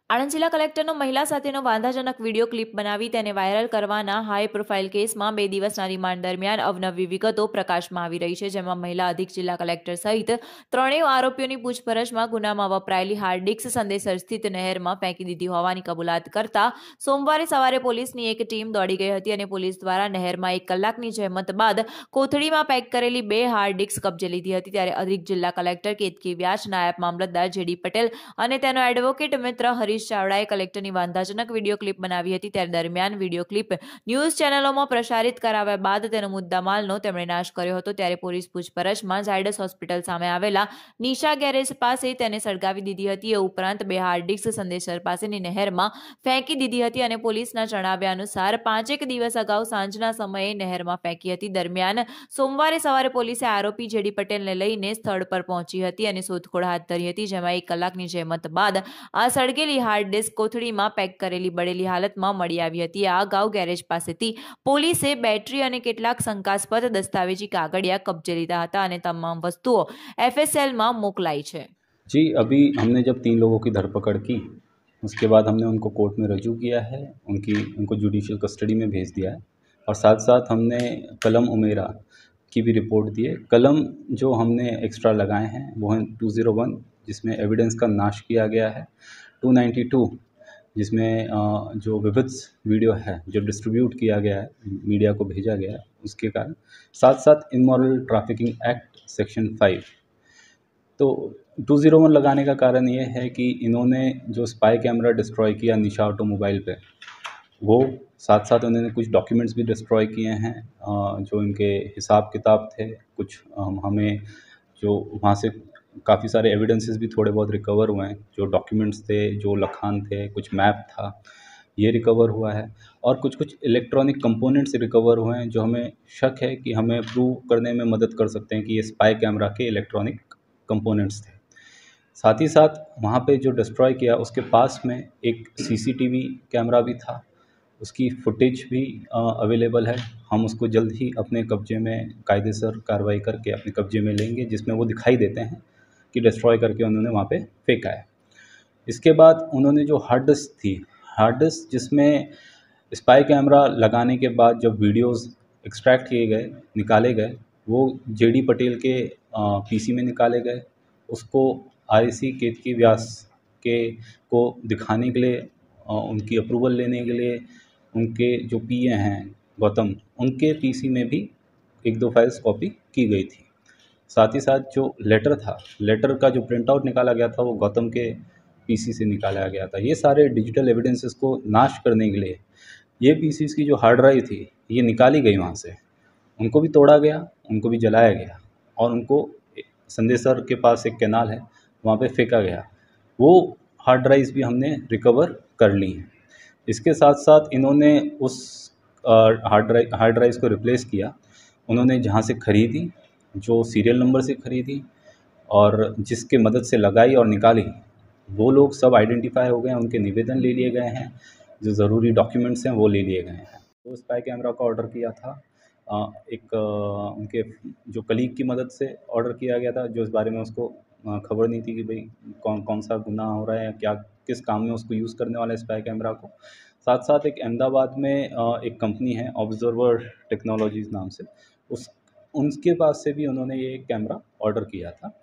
આણંદ જિલ્લા કલેક્ટરનો મહિલા સાથેનો વાંધાજનક વિડીયો ક્લિપ બનાવી તેને વાયરલ કરવાના હાઈ પ્રોફાઇલ કેસમાં 2 દિવસના રિમાન્ડ દરમિયાન અવનવી વિગતો પ્રકાશમાં આવી રહી છે, જેમાં મહિલા અધિક જિલ્લા કલેક્ટર સહિત ત્રણેય આરોપીઓની પૂછપરછમાં ગુનામાં વપરાયેલી હાર્ડ ડિસ્ક સંદેશર સ્થિત નહેરમાં ફેંકી દીધી હોવાની કબૂલાત કરતા સોમવારે સવારે પોલીસની એક ટીમ દોડી ગઈ હતી અને પોલીસ દ્વારા નહેરમાં 1 કલાકની જહેમત બાદ કોથળીમાં પેક કરેલી 2 હાર્ડ ડિસ્ક કબજે લીધી હતી। ત્યારે અધિક જિલ્લા કલેક્ટર કેતકી વ્યાસ, નાયબ મામલતદાર જેડી પટેલ અને તેનો એડવોકેટ મિત્ર હરીશ ચાવડાએ કલેક્ટરની વાંધાજનક વિડીયો ક્લિપ બનાવી હતી। ત્યારે દરમિયાન વિડીયો ક્લિપ ન્યૂઝ ચેનલોમાં પ્રસારિત કરાવ્યા બાદ તેનો મુદ્દામાલનો તેમણે નાશ કર્યો હતો। ત્યારે પોલીસ પૂછપરછમાં ઝાયડસ હોસ્પિટલ સામે આવેલા નિશા ગેરેજ પાસે તેને સળગાવી દીધી હતી। એ ઉપરાંત 2 હાર્ડ ડિસ્ક સંદેશર પાસેની નહેરમાં ફેંકી દીધી હતી અને પોલીસના જણાવ્યા અનુસાર 5 દિવસ અગાઉ સાંજના સમયે નહેરમાં ફેંકી હતી। દરમિયાન સોમવારે સવારે પોલીસે આરોપી જેડી પટેલને લઈને સ્થળ પર પહોંચી હતી અને શોધખોળ હાથ ધરી હતી, જેમાં 1 કલાકની જહેમત બાદ આ સળગેલી હાર્ડ ડિસ્ક કોથળીમાં પેક કરેલી બળેલી હાલતમાં મળી આવી હતી। આ અગાઉ ગેરેજ પાસેથી પોલીસે બેટરી અને કેટલાક શંકાસ્પદ દસ્તાવેજી કાગળિયા કબજે લીધા હતા અને તમામ વસ્તુઓ FSL માં મોકલાઈ છે। जी, अभी हमने जब 3 लोगों की धरपकड़ की, उसके बाद हमने उनको कोर्ट में रजू किया है, उनको जुडिशियल कस्टडी में भेज दिया है और साथ साथ हमने कलम उमेरा की भी रिपोर्ट दी है। कलम जो हमने एक्स्ट्रा लगाए हैं वो हैं 201, जिसमें एविडेंस का नाश किया गया है, 292 जिसमें जो विविध वीडियो है जो डिस्ट्रीब्यूट किया गया है, मीडिया को भेजा गया है, उसके कारण साथ साथ इमोरल ट्रैफिकिंग एक्ट सेक्शन 5। तो 201 लगाने का कारण ये है कि इन्होंने जो स्पाई कैमरा डिस्ट्रॉय किया निशा ऑटोमोबाइल पे, वो साथ साथ उन्होंने कुछ डॉक्यूमेंट्स भी डिस्ट्रॉय किए हैं, जो इनके हिसाब किताब थे, कुछ हमें जो वहाँ से काफ़ी सारे एविडेंसेस भी थोड़े बहुत रिकवर हुए हैं, जो डॉक्यूमेंट्स थे, जो लखान थे, कुछ मैप था, ये रिकवर हुआ है और कुछ कुछ इलेक्ट्रॉनिक कंपोनेंट्स रिकवर हुए हैं, जो हमें शक है कि हमें प्रूव करने में मदद कर सकते हैं कि ये स्पाई कैमरा के इलेक्ट्रॉनिक कंपोनेंट्स थे। साथ ही साथ वहाँ पे जो डिस्ट्रॉय किया उसके पास में एक सीसीटीवी कैमरा भी था, उसकी फुटेज भी अवेलेबल है। हम उसको जल्द ही अपने कब्जे में कायदेसर कार्रवाई करके अपने कब्जे में लेंगे, जिसमें वो दिखाई देते हैं कि डिस्ट्रॉय करके उन्होंने वहाँ पे फेंका है। इसके बाद उन्होंने जो हार्ड डिस्क थी, हार्ड डिस्क जिसमें स्पाई कैमरा लगाने के बाद जब वीडियोस एक्सट्रैक्ट किए गए, निकाले गए, वो जेडी पटेल के पीसी में निकाले गए। उसको आईसी केतकी व्यास के को दिखाने के लिए, उनकी अप्रूवल लेने के लिए उनके जो पीए हैं गौतम, उनके पीसी में भी 1-2 फाइल्स कॉपी की गई थी। साथ ही साथ जो लेटर था, लेटर का जो प्रिंट आउट निकाला गया था वो गौतम के पीसी से निकाला गया था। ये सारे डिजिटल एविडेंसेस को नाश करने के लिए ये पीसीस की जो हार्ड ड्राइव थी ये निकाली गई वहाँ से, उनको भी तोड़ा गया, उनको भी जलाया गया और उनको संदेसर के पास एक कैनाल है वहाँ पे फेंका गया। वो हार्ड ड्राइव्स भी हमने रिकवर कर ली हैं। इसके साथ साथ इन्होंने उस हार्ड ड्राइव्स को रिप्लेस किया। उन्होंने जहाँ से ख़रीदी, जो सीरियल नंबर से ख़रीदी और जिसके मदद से लगाई और निकाली, वो लोग सब आइडेंटिफाई हो गए हैं, उनके निवेदन ले लिए गए हैं, जो ज़रूरी डॉक्यूमेंट्स हैं वो ले लिए गए हैं। तो स्पाई कैमरा का ऑर्डर किया था, उनके जो कलीग की मदद से ऑर्डर किया गया था, जो इस बारे में उसको खबर नहीं थी कि भाई कौन सा गुनाह हो रहा है, क्या किस काम में उसको यूज़ करने वाला है स्पाई कैमरा को। साथ साथ एक अहमदाबाद में एक कंपनी है ऑब्जर्वर टेक्नोलॉजीज़ नाम से, उनके पास से भी उन्होंने ये कैमरा ऑर्डर किया था।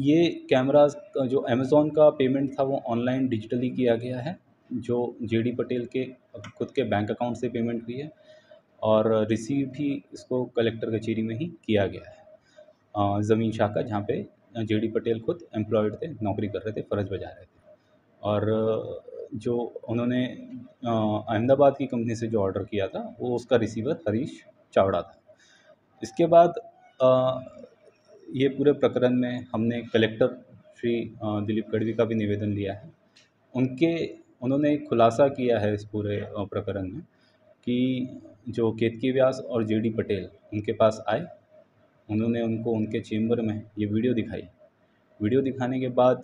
ये कैमरास जो अमेज़ॉन का पेमेंट था वो ऑनलाइन डिजिटली किया गया है, जो जेडी पटेल के खुद के बैंक अकाउंट से पेमेंट हुई है और रिसीव भी इसको कलेक्टर कचहरी में ही किया गया है, ज़मीन शाखा जहाँ पे जेडी पटेल खुद एम्प्लॉयड थे, नौकरी कर रहे थे, फ़र्ज़ बजा रहे थे। और जो उन्होंने अहमदाबाद की कंपनी से जो ऑर्डर किया था वो उसका रिसीवर हरीश चावड़ा था। इसके बाद ये पूरे प्रकरण में हमने कलेक्टर श्री दिलीप गढ़वी का भी निवेदन लिया है। उन्होंने एक खुलासा किया है इस पूरे प्रकरण में कि जो केतकी व्यास और जेडी पटेल उनके पास आए, उन्होंने उनको उनके चेम्बर में ये वीडियो दिखाई। वीडियो दिखाने के बाद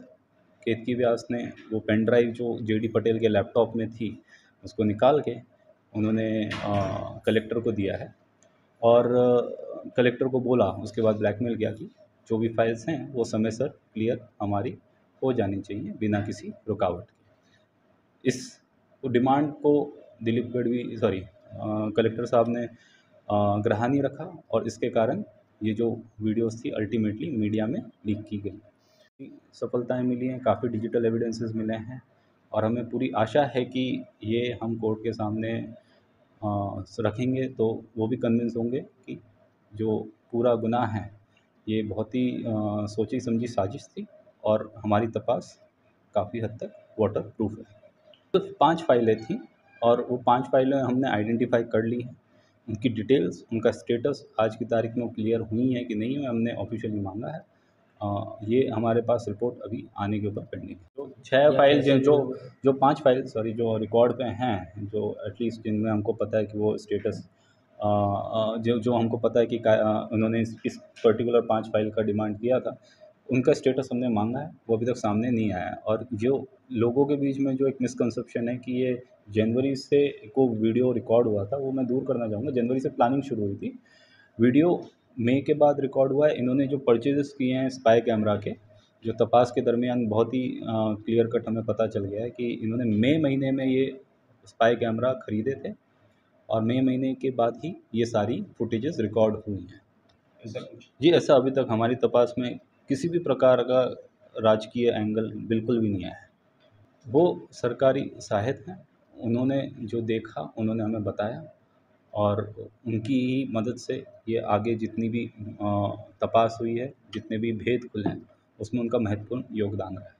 केतकी व्यास ने वो पेन ड्राइव जो जेडी पटेल के लैपटॉप में थी उसको निकाल के उन्होंने कलेक्टर को दिया है और कलेक्टर को बोला, उसके बाद ब्लैकमेल किया कि जो भी फाइल्स हैं वो समय सर क्लियर हमारी हो जानी चाहिए बिना किसी रुकावट के। इस डिमांड को दिलीप गढ़वी कलेक्टर साहब ने ग्रहणीय रखा और इसके कारण ये जो वीडियोस थी अल्टीमेटली मीडिया में लीक की गई। सफलताएं मिली हैं, काफ़ी डिजिटल एविडेंसेस मिले हैं और हमें पूरी आशा है कि ये हम कोर्ट के सामने रखेंगे तो वो भी कन्विंस होंगे कि जो पूरा गुनाह है ये बहुत ही सोची समझी साजिश थी और हमारी तपास काफ़ी हद तक वाटर प्रूफ है। तो 5 फाइलें थीं और वो 5 फाइलें हमने आइडेंटिफ़ाई कर ली हैं। उनकी डिटेल्स, उनका स्टेटस आज की तारीख में वो क्लियर हुई हैं कि नहीं हुई, हमने ऑफ़िशियली माँगा है। ये हमारे पास रिपोर्ट अभी आने के ऊपर पेंडिंग है। तो 6 फाइल जो 5 फाइल जो रिकॉर्ड पे हैं, जो एटलीस्ट जिनमें हमको पता है कि वो स्टेटस जो जो हमको पता है कि उन्होंने इस पर्टिकुलर 5 फाइल का डिमांड किया था, उनका स्टेटस हमने माँगा है, वो अभी तक सामने नहीं आया है। और जो लोगों के बीच में जो एक मिसकंसेप्शन है कि ये जनवरी से को वीडियो रिकॉर्ड हुआ था, वो मैं दूर करना चाहूँगा। जनवरी से प्लानिंग शुरू हुई थी। वीडियो मई के बाद रिकॉर्ड हुआ है। इन्होंने जो परचेज़ेस किए हैं स्पाई कैमरा के, जो तपास के दरमियान बहुत ही क्लियर कट हमें पता चल गया है कि इन्होंने मई महीने में ये स्पाई कैमरा खरीदे थे और मई महीने के बाद ही ये सारी फुटेजेस रिकॉर्ड हुई हैं। ऐसा कुछ जी, ऐसा अभी तक हमारी तपास में किसी भी प्रकार का राजकीय एंगल बिल्कुल भी नहीं आया है। वो सरकारी सहायक हैं, उन्होंने जो देखा उन्होंने हमें बताया और उनकी ही मदद से ये आगे जितनी भी तपास हुई है, जितने भी भेद खुले हैं, उसमें उनका महत्वपूर्ण योगदान रहा है।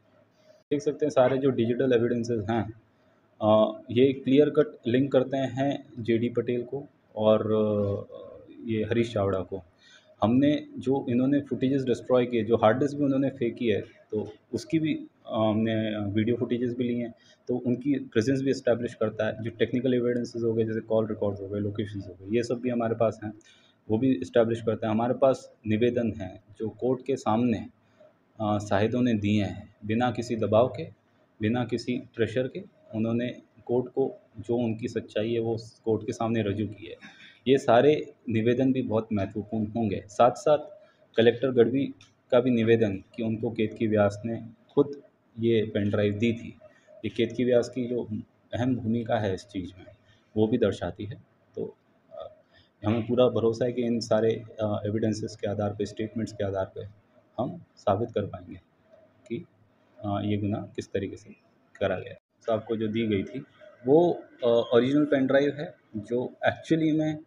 देख सकते हैं सारे जो डिजिटल एविडेंसेस हैं ये क्लियर कट लिंक करते हैं जेडी पटेल को और ये हरीश चावड़ा को। हमने जो इन्होंने फुटेजेस डिस्ट्रॉय किए, जो हार्ड डिस्क भी उन्होंने फेंकी है, तो उसकी भी हमने वीडियो फुटेजेस भी ली हैं, तो उनकी प्रेजेंस भी एस्टैब्लिश करता है। जो टेक्निकल एविडेंसेस हो गए, जैसे कॉल रिकॉर्ड्स हो गए, लोकेशंस हो गए, ये सब भी हमारे पास हैं, वो भी एस्टैब्लिश करता है। हमारे पास निवेदन हैं जो कोर्ट के सामने शाहिदों ने दिए हैं, बिना किसी दबाव के, बिना किसी प्रेशर के उन्होंने कोर्ट को जो उनकी सच्चाई है वो कोर्ट के सामने रजू की है। ये सारे निवेदन भी बहुत महत्वपूर्ण होंगे। साथ-साथ कलेक्टर गढ़वी का भी निवेदन कि उनको केतकी व्यास ने खुद ये पेन ड्राइव दी थी। ये केतकी व्यास की जो अहम भूमिका है इस चीज़ में, वो भी दर्शाती है। तो अ, हमें पूरा भरोसा है कि इन सारे एविडेंसेस के आधार पे, स्टेटमेंट्स के आधार पे हम साबित कर पाएँगे कि ये गुनाह किस तरीके से करा गया। साहब को जो दी गई थी वो ओरिजिनल पेन ड्राइव है जो एक्चुअली में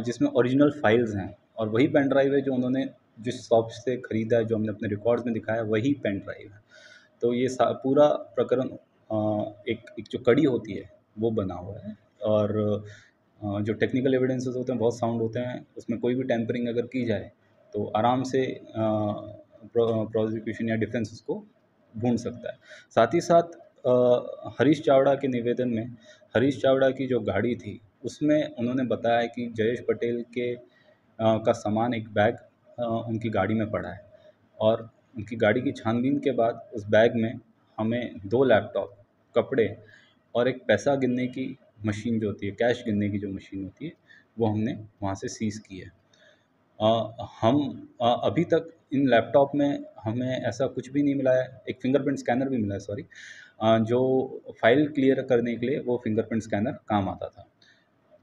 जिसमें ओरिजिनल फाइल्स हैं और वही पेन ड्राइव है जो उन्होंने जिस शॉप से ख़रीदा है, जो हमने अपने रिकॉर्ड्स में दिखाया, वही पेन ड्राइव है। तो ये पूरा प्रकरण एक एक जो कड़ी होती है वो बना हुआ है और जो टेक्निकल एविडेंसेस होते हैं बहुत साउंड होते हैं, उसमें कोई भी टेम्परिंग अगर की जाए तो आराम से प्रोसिक्यूशन या डिफेंस उसको ढूंढ सकता है। साथ ही साथ हरीश चावड़ा के निवेदन में हरीश चावड़ा की जो गाड़ी थी उसमें उन्होंने बताया कि जयेश पटेल के का सामान एक बैग उनकी गाड़ी में पड़ा है और उनकी गाड़ी की छानबीन के बाद उस बैग में हमें 2 लैपटॉप, कपड़े और एक पैसा गिनने की मशीन जो होती है, कैश गिनने की जो मशीन होती है, वो हमने वहाँ से सीज़ की है। हम अभी तक इन लैपटॉप में हमें ऐसा कुछ भी नहीं मिला है। एक फिंगरप्रिंट स्कैनर भी मिला है, जो फ़ाइल क्लियर करने के लिए वो फिंगरप्रिंट स्कैनर काम आता था।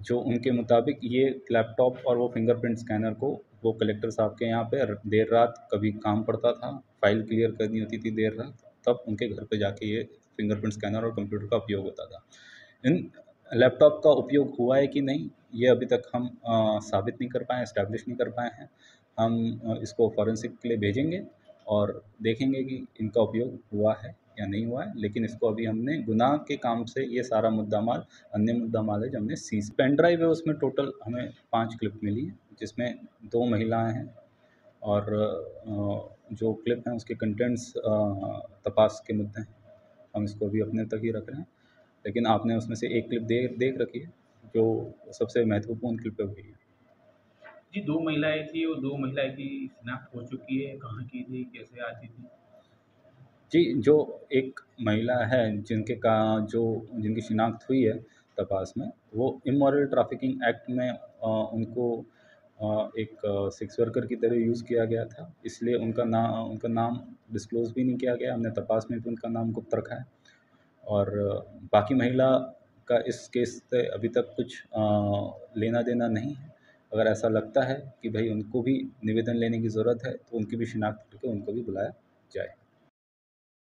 जो उनके मुताबिक ये लैपटॉप और वो फिंगरप्रिंट स्कैनर को वो कलेक्टर साहब के यहाँ पे देर रात कभी काम पड़ता था, फ़ाइल क्लियर करनी होती थी देर रात, तब उनके घर पे जाके ये फिंगरप्रिंट स्कैनर और कंप्यूटर का उपयोग होता था। इन लैपटॉप का उपयोग हुआ है कि नहीं, ये अभी तक हम साबित नहीं कर पाए, एस्टैब्लिश नहीं कर पाए हैं। हम इसको फॉरेंसिक के लिए भेजेंगे और देखेंगे कि इनका उपयोग हुआ है या नहीं हुआ है, लेकिन इसको अभी हमने गुनाह के काम से ये सारा मुद्दा माल, अन्य मुद्दा माल है जो हमने सीज़। पेन ड्राइव है उसमें टोटल हमें 5 क्लिप मिली हैं, जिसमें 2 महिलाएँ हैं और जो क्लिप हैं उसके कंटेंट्स तपास के मुद्दे हैं। हम इसको अभी अपने तक ही रख रहे हैं, लेकिन आपने उसमें से एक क्लिप देख रखी है, जो सबसे महत्वपूर्ण क्लिप है वही है। जी, 2 महिलाएँ थी, वो 2 महिलाएँ की शिनाख्त हो चुकी है, कहाँ की थी, कैसे आती थी? जी, जो एक महिला है जिनकी शिनाख्त हुई है तपास में, वो इमॉरल ट्रैफिकिंग एक्ट में उनको एक सेक्स वर्कर की तरह यूज़ किया गया था, इसलिए उनका नाम डिस्क्लोज़ भी नहीं किया गया। हमने तपास में भी उनका नाम गुप्त रखा है और बाकी महिला का इस केस से अभी तक कुछ लेना-देना नहीं है। अगर ऐसा लगता है कि भई उनको भी निवेदन लेने की ज़रूरत है, तो उनकी भी शिनाख्त करके उनको भी बुलाया जाए।